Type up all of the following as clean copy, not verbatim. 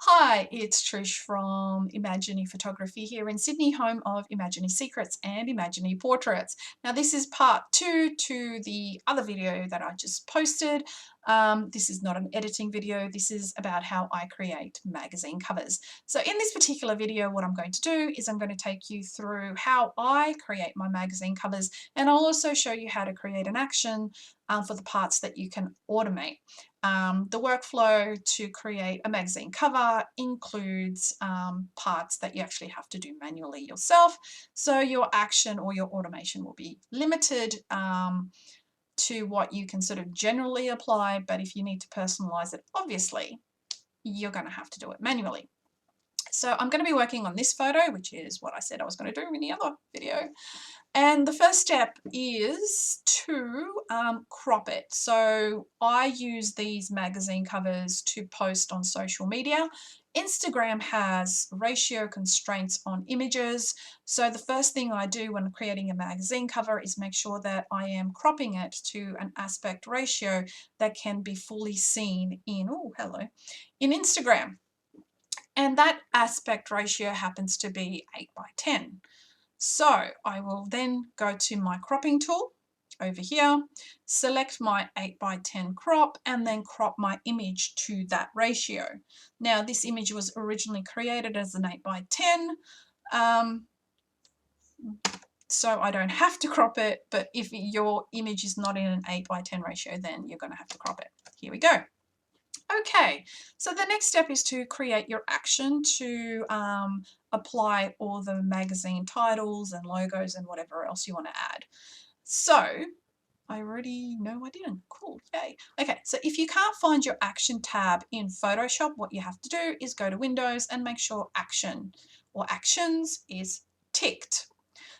Hi, it's Trish from Imaginary Photography here in Sydney, home of Imaginary Secrets and Imaginary Portraits. Now this is part 2 to the other video that I just posted. This is not an editing video, this is about how I create magazine covers. So in this particular video what I'm going to do is I'm going to take you through how I create my magazine covers, and I'll also show you how to create an action for the parts that you can automate. The workflow to create a magazine cover includes parts that you actually have to do manually yourself. So your action or your automation will be limited to what you can sort of generally apply. But if you need to personalize it, obviously, you're going to have to do it manually. So I'm going to be working on this photo, which is what I said I was going to do in the other video. And the first step is to crop it. So I use these magazine covers to post on social media. Instagram has ratio constraints on images. So the first thing I do when creating a magazine cover is make sure that I am cropping it to an aspect ratio that can be fully seen in, in Instagram. And that aspect ratio happens to be 8:10. So I will then go to my cropping tool over here, select my 8:10 crop, and then crop my image to that ratio. Now this image was originally created as an 8:10, so I don't have to crop it, but if your image is not in an 8:10 ratio, then you're going to have to crop it. Here we go. Okay, so the next step is to create your action to apply all the magazine titles and logos and whatever else you want to add. So I already know I didn't. Cool, yay. Okay, so if you can't find your action tab in Photoshop, what you have to do is go to Windows and make sure action or actions is ticked.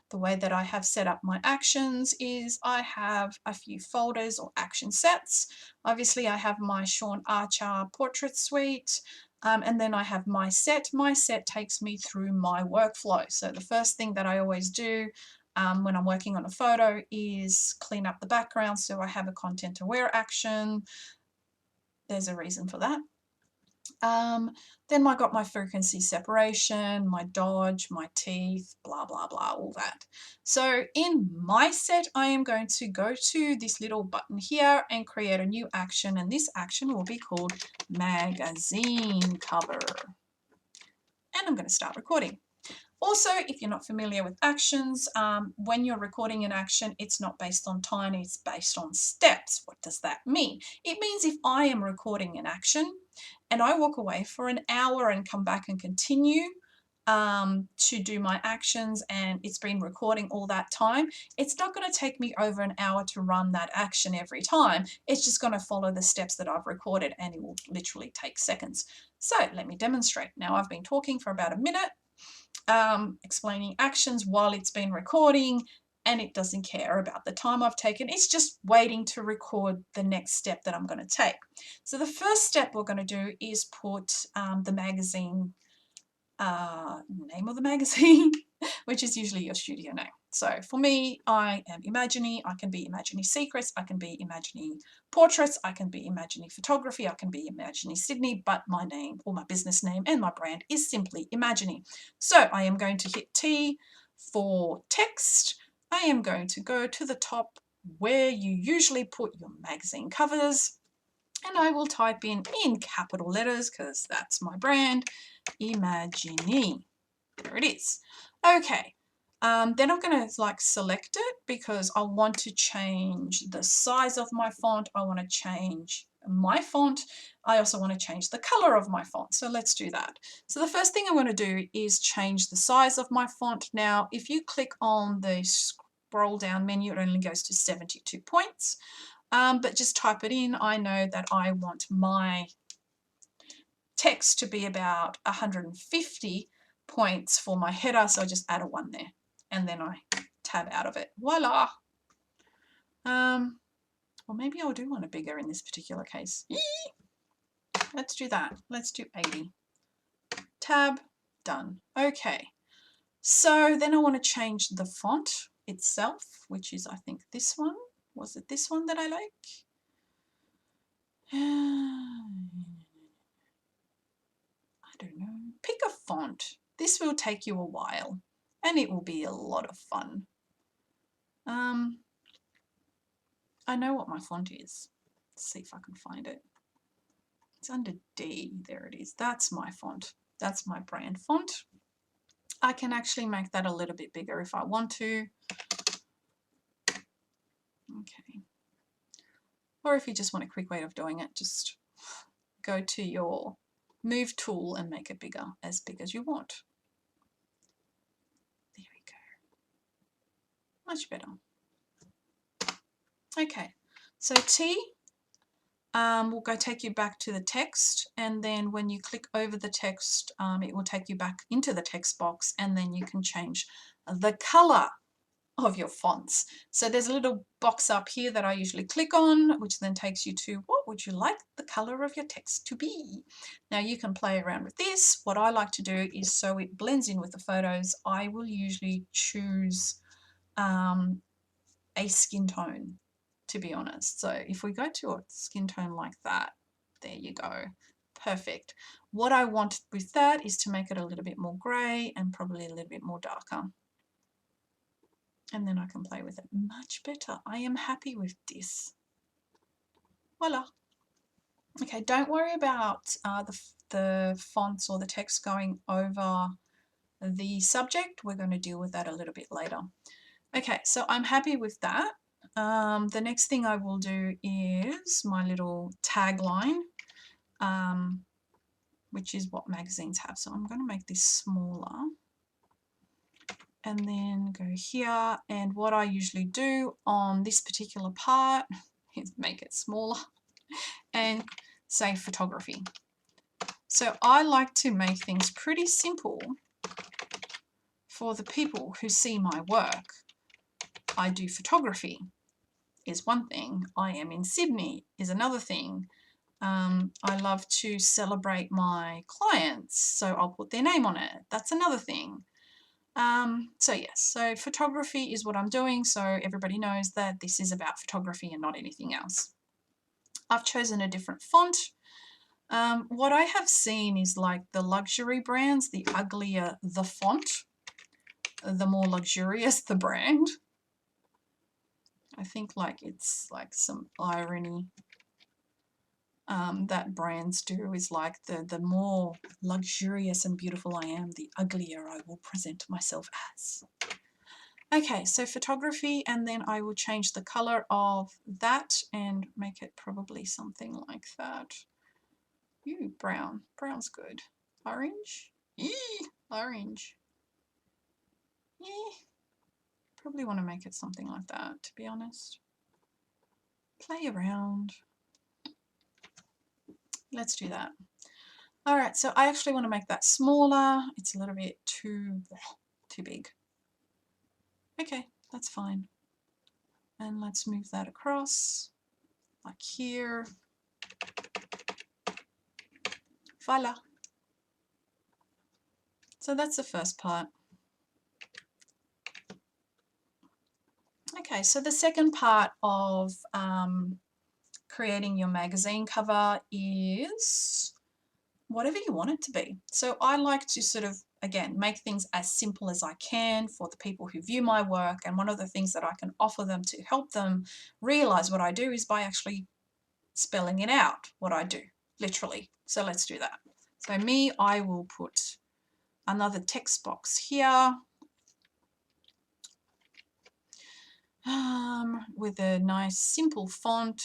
The way that I have set up my actions is I have a few folders or action sets. Obviously, I have my Sean Archer portrait suite, and then I have my set. My set takes me through my workflow. So the first thing that I always do when I'm working on a photo is clean up the background. So I have a content aware action. There's a reason for that. Then I got my frequency separation, my dodge, my teeth, blah, blah, blah, all that. So in my set, I am going to go to this little button here and create a new action. And this action will be called magazine cover. And I'm going to start recording. Also, if you're not familiar with actions, when you're recording an action, it's not based on time, it's based on steps. What does that mean? It means if I am recording an action and I walk away for an hour and come back and continue to do my actions, and it's been recording all that time, it's not going to take me over an hour to run that action every time. It's just going to follow the steps that I've recorded, and it will literally take seconds. So let me demonstrate. Now I've been talking for about a minute. Explaining actions while it's been recording, and it doesn't care about the time I've taken. It's just waiting to record the next step that I'm going to take. So the first step we're going to do is put the magazine, name of the magazine, which is usually your studio name. So for me, I am Imaginary. I can be Imaginary Secrets, I can be Imaginary Portraits, I can be Imaginary Photography, I can be Imaginary Sydney, but my name or my business name and my brand is simply Imaginary. So I am going to hit T for text. I am going to go to the top where you usually put your magazine covers, and I will type in capital letters, because that's my brand, Imaginary. There it is. Okay. Then I'm going to select it because I want to change the size of my font. I want to change my font. I also want to change the color of my font. So let's do that. So the first thing I want to do is change the size of my font. Now, if you click on the scroll down menu, it only goes to 72 points. But just type it in. I know that I want my text to be about 150 points for my header, so I just add a 1 there, and then I tab out of it. Voila! Or maybe I'll do one bigger in this particular case. Yee! Let's do that. Let's do 80. Tab, done. Okay. So then I want to change the font itself, which is, I think, this one. Was it this one that I like? I don't know, pick a font. This will take you a while and it will be a lot of fun. I know what my font is. Let's see if I can find it. It's under D. There it is. That's my font. That's my brand font. I can actually make that a little bit bigger if I want to. Okay. Or if you just want a quick way of doing it, just go to your move tool and make it bigger, as big as you want. There we go. Much better. Okay, so T will go take you back to the text, and then when you click over the text, it will take you back into the text box, and then you can change the color of your fonts. So there's a little box up here that I usually click on, which then takes you to what would you like the color of your text to be. Now you can play around with this. What I like to do is, so it blends in with the photos, I will usually choose a skin tone, to be honest. So if we go to a skin tone like that, there you go. Perfect. What I want with that is to make it a little bit more grey and probably a little bit more darker. And then I can play with it much better. I am happy with this. Voila. Okay, don't worry about the fonts or the text going over the subject. We're going to deal with that a little bit later. Okay, so I'm happy with that. The next thing I will do is my little tagline, which is what magazines have. So I'm going to make this smaller. And then go here, and what I usually do on this particular part is make it smaller and say photography. So I like to make things pretty simple for the people who see my work. I do photography is one thing. I am in Sydney is another thing. I love to celebrate my clients, so I'll put their name on it. That's another thing. So yes, so photography is what I'm doing, so everybody knows that this is about photography and not anything else. I've chosen a different font. What I have seen is like the luxury brands, the uglier the font, the more luxurious the brand. I think like it's like some irony that brands do, is like the more luxurious and beautiful I am, the uglier I will present myself as. Okay, so photography, and then I will change the color of that and make it probably something like that. Ooh, brown. Brown's good. Orange? Eee, orange. Yeah, probably want to make it something like that, to be honest. Play around. Let's do that. All right, so I actually want to make that smaller. It's a little bit too big. Okay, that's fine. And let's move that across, like here. Voila. So that's the first part. Okay, so the second part of creating your magazine cover is whatever you want it to be. So I like to sort of, again, make things as simple as I can for the people who view my work. And one of the things that I can offer them to help them realize what I do is by actually spelling it out, what I do, literally. So let's do that. So me, I will put another text box here. With a nice simple font.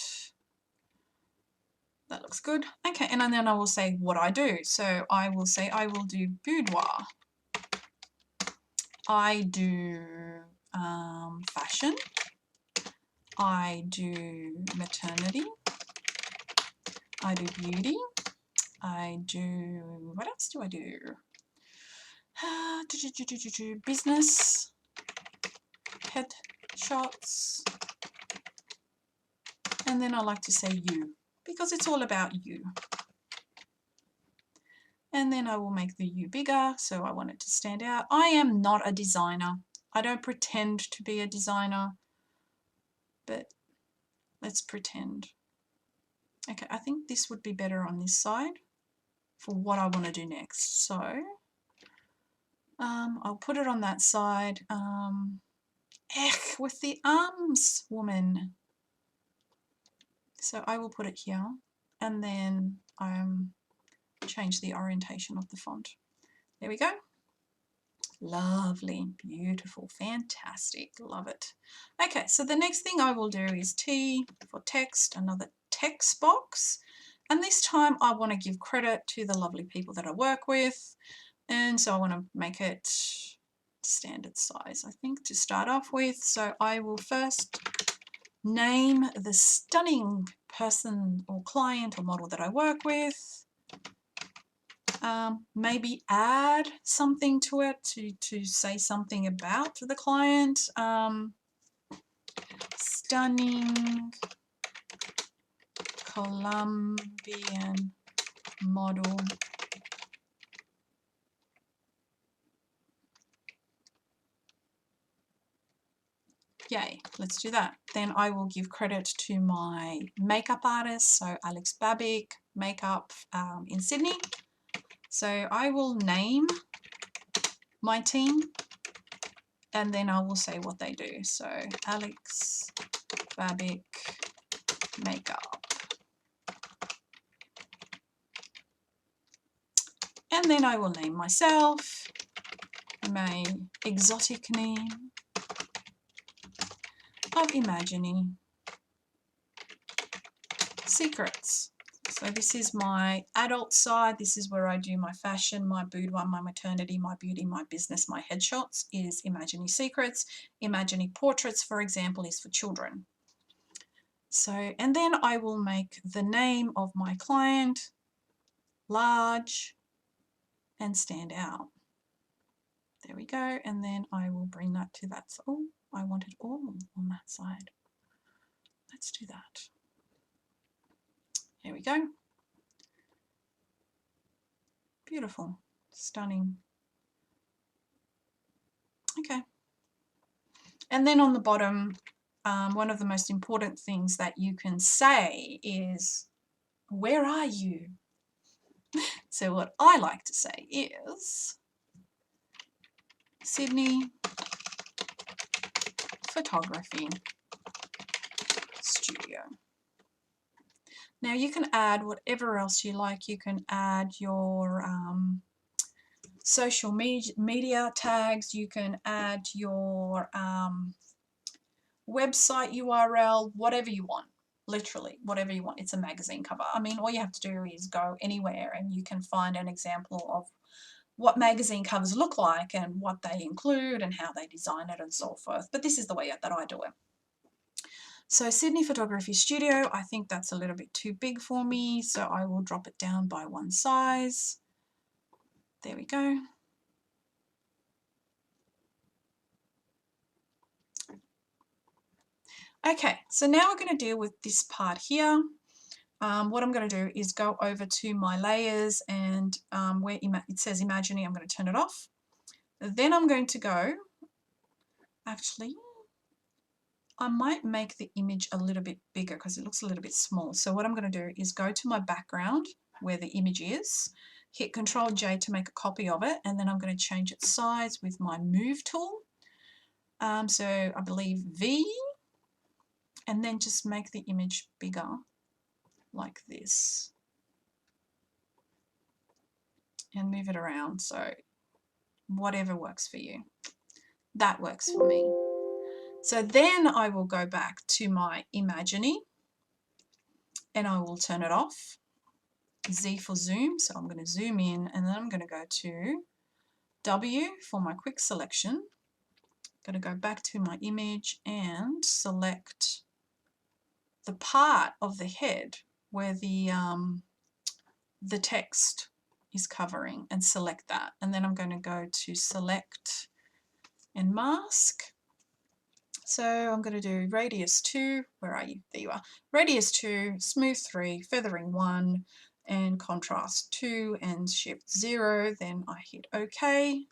That looks good. Okay, and then I will say what I do. So I will say I will do boudoir. I do fashion. I do maternity. I do beauty. I do, what else do I do? Business. Headshots. And then I like to say you, because it's all about you. And then I will make the U bigger, so I want it to stand out. I am not a designer. I don't pretend to be a designer, but let's pretend. Okay, I think this would be better on this side for what I want to do next. So I'll put it on that side. With the arms, woman. So I will put it here, and then change the orientation of the font. There we go. Lovely, beautiful, fantastic, love it. Okay, so the next thing I will do is T for text, another text box. And this time I want to give credit to the lovely people that I work with. And so I want to make it standard size, I think, to start off with. So I will first name the stunning person or client or model that I work with. Maybe add something to it to say something about the client. Stunning Colombian model. Yay, let's do that. Then I will give credit to my makeup artist, so Alex Babic, makeup in Sydney. So I will name my team, and then I will say what they do. So Alex Babic makeup. And then I will name myself, my exotic name of Imagining Secrets. So this is my adult side. This is where I do my fashion, my boudoir, my maternity, my beauty, my business, my headshots is Imagining Secrets. Imagining Portraits, for example, is for children. So, and then I will make the name of my client large and stand out. There we go. And then I will bring that to that. Oh, I want it all on that side. Let's do that. Here we go. Beautiful. Stunning. Okay. And then on the bottom, one of the most important things that you can say is, where are you? So what I like to say is, Sydney Photography Studio. Now you can add whatever else you like. You can add your social media tags. You can add your website URL, whatever you want. Literally, whatever you want. It's a magazine cover. I mean, all you have to do is go anywhere and you can find an example of what magazine covers look like and what they include and how they design it and so forth. But this is the way that I do it. So Sydney Photography Studio, I think that's a little bit too big for me, so I will drop it down by one size. There we go. Okay, so now we're going to deal with this part here. What I'm going to do is go over to my layers, and where it says Imagining, I'm going to turn it off. Then I'm going to go, actually, I might make the image a little bit bigger because it looks a little bit small. So what I'm going to do is go to my background where the image is, hit Control J to make a copy of it, and then I'm going to change its size with my Move tool. So I believe V, and then just make the image bigger like this and move it around. So whatever works for you. That works for me. So then I will go back to my Imagining and I will turn it off. Z for zoom, so I'm going to zoom in, and then I'm going to go to W for my quick selection. I'm going to go back to my image and select the part of the head where the text is covering and select that. And then I'm going to go to select and mask. So I'm going to do radius 2, where are you? There you are. Radius 2, smooth 3, feathering 1, and contrast 2 and shift 0. Then I hit OK.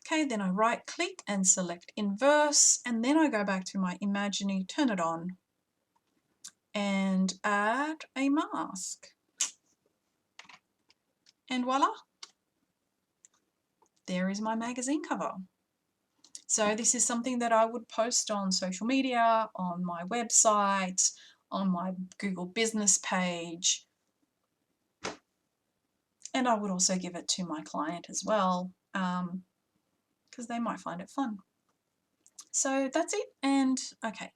Okay, then I right click and select inverse, and then I go back to my Imagining, turn it on, and add a mask. And voila, there is my magazine cover. So this is something that I would post on social media, on my website, on my Google business page, and I would also give it to my client as well, because they might find it fun. So that's it. And okay,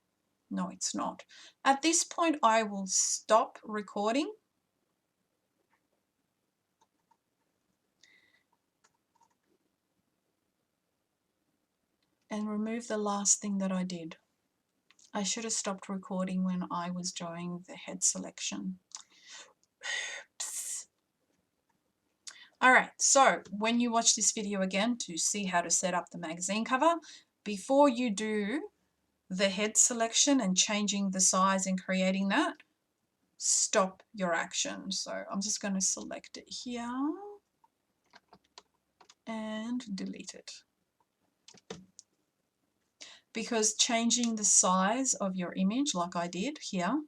no, it's not. At this point, I will stop recording. And remove the last thing that I did. I should have stopped recording when I was doing the head selection. Oops. All right, so when you watch this video again to see how to set up the magazine cover, before you do the head selection and changing the size and creating that, stop your action. So I'm just going to select it here and delete it. Because changing the size of your image like I did here,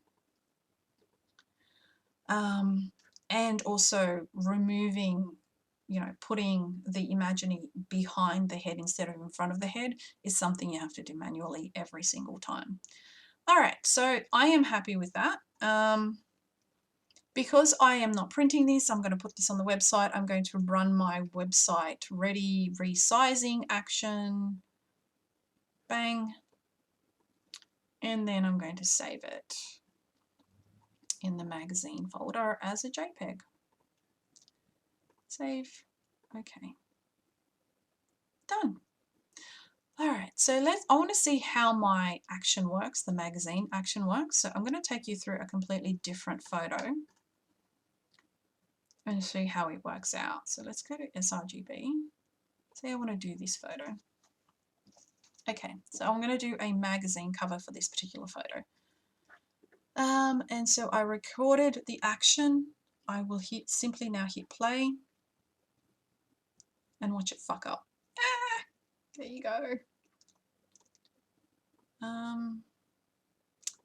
and also removing, putting the imaginary behind the head instead of in front of the head is something you have to do manually every single time. All right, so I am happy with that. Because I am not printing this, I'm going to put this on the website. I'm going to run my website ready resizing action. Bang. And then I'm going to save it in the magazine folder as a JPEG. Save. Okay. Done. All right, so I want to see how my action works, the magazine action works. So I'm going to take you through a completely different photo and see how it works out. So let's go to sRGB. Say I want to do this photo. Okay, so I'm going to do a magazine cover for this particular photo. And so I recorded the action. I will simply now hit play and watch it fuck up. Ah, there you go.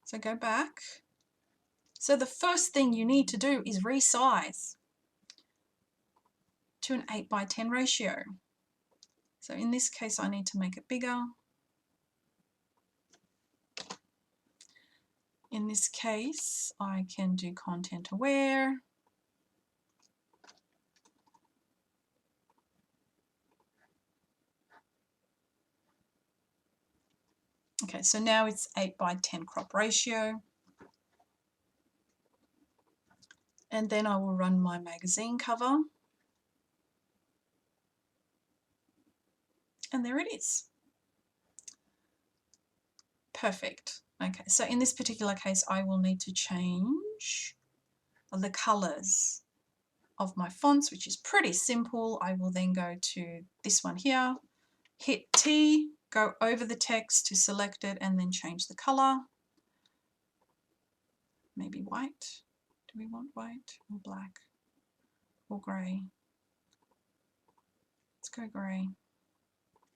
So go back. So the first thing you need to do is resize to an 8:10 ratio. So in this case, I need to make it bigger. In this case, I can do content aware. Okay, so now it's 8:10 crop ratio. And then I will run my magazine cover. And there it is. Perfect. Okay, so in this particular case, I will need to change the colors of my fonts, which is pretty simple. I will then go to this one here, hit T, go over the text to select it, and then change the color. Maybe white. Do we want white or black or grey? Let's go grey.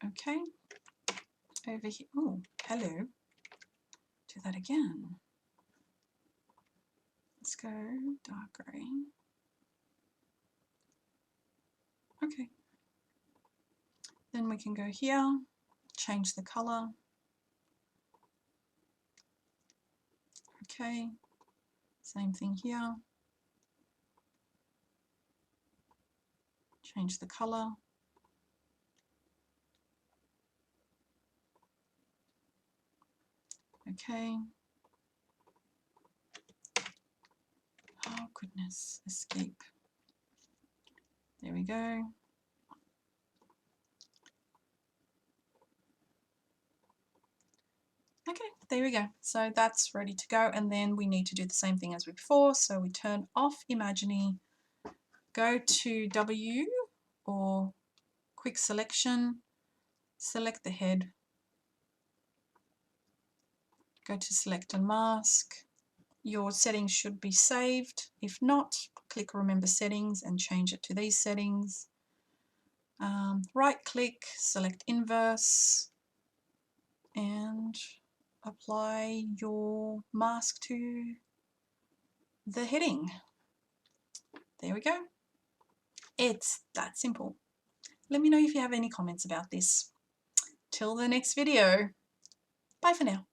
Okay. Over here. Oh, hello. Do that again. Let's go dark grey. Okay. Then we can go here, change the color. Okay. Same thing here. Change the color. Okay. Oh goodness, escape. There we go. Okay, there we go. So that's ready to go. And then we need to do the same thing as before. So we turn off Imaginary, go to W or quick selection, select the head, go to select and mask. Your settings should be saved. If not, click remember settings and change it to these settings. Right click, select inverse, and apply your mask to the heading. There we go. It's that simple. Let me know if you have any comments about this. Till the next video. Bye for now.